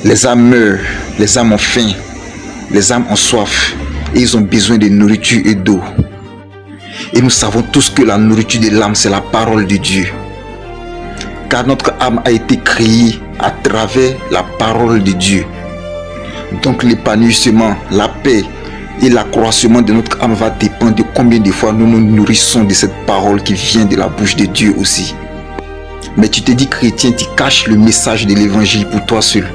Les âmes meurent, les âmes ont faim, les âmes ont soif et ils ont besoin de nourriture et d'eau. Et nous savons tous que la nourriture de l'âme, c'est la parole de Dieu. Car notre âme a été créée à travers la parole de Dieu. Donc l'épanouissement, la paix et l'accroissement de notre âme va dépendre de combien de fois nous nous nourrissons de cette parole qui vient de la bouche de Dieu aussi. Mais tu te dis chrétien, tu caches le message de l'évangile pour toi seul.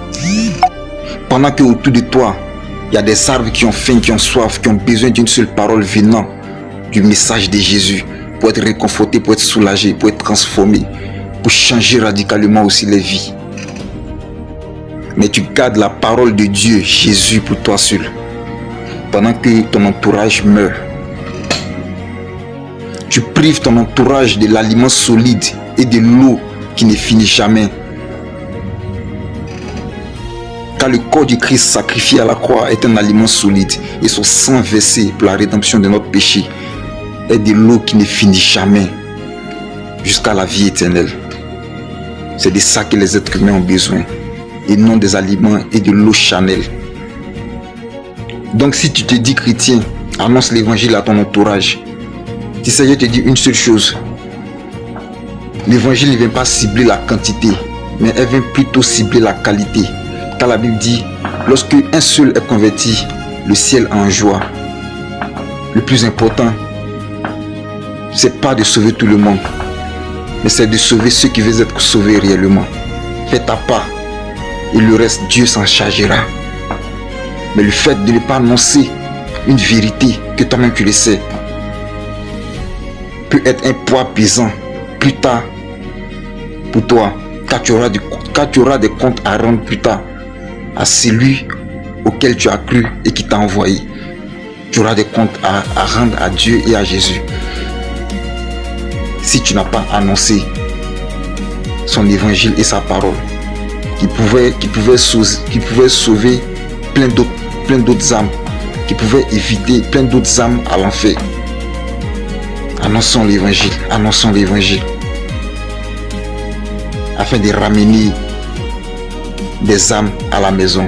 Pendant que autour de toi, il y a des arbres qui ont faim, qui ont soif, qui ont besoin d'une seule parole venant du message de Jésus pour être réconfortés, pour être soulagés, pour être transformés, pour changer radicalement aussi les vies. Mais tu gardes la parole de Dieu, Jésus, pour toi seul, pendant que ton entourage meurt. Tu prives ton entourage de l'aliment solide et de l'eau qui ne finit jamais. Car le corps du Christ sacrifié à la croix est un aliment solide et son sang versé pour la rédemption de notre péché est de l'eau qui ne finit jamais jusqu'à la vie éternelle. C'est de ça que les êtres humains ont besoin et non des aliments et de l'eau charnelle. Donc si tu te dis chrétien, annonce l'évangile à ton entourage. Tu sais, je te dis une seule chose. L'évangile ne vient pas cibler la quantité, mais elle vient plutôt cibler la qualité. Car la Bible dit, lorsque un seul est converti, le ciel en joie. Le plus important, c'est pas de sauver tout le monde, mais c'est de sauver ceux qui veulent être sauvés réellement. Fais ta part et le reste, Dieu s'en chargera. Mais le fait de ne pas annoncer une vérité que toi-même tu le sais peut être un poids pesant plus tard pour toi, car tu auras des comptes à rendre plus tard à celui auquel tu as cru et qui t'a envoyé. Tu auras des comptes à rendre à Dieu et à Jésus si tu n'as pas annoncé son évangile et sa parole qui pouvait sauver plein d'autres âmes, qui pouvait éviter plein d'autres âmes à l'enfer. Annonçons l'évangile afin de ramener des âmes à la maison.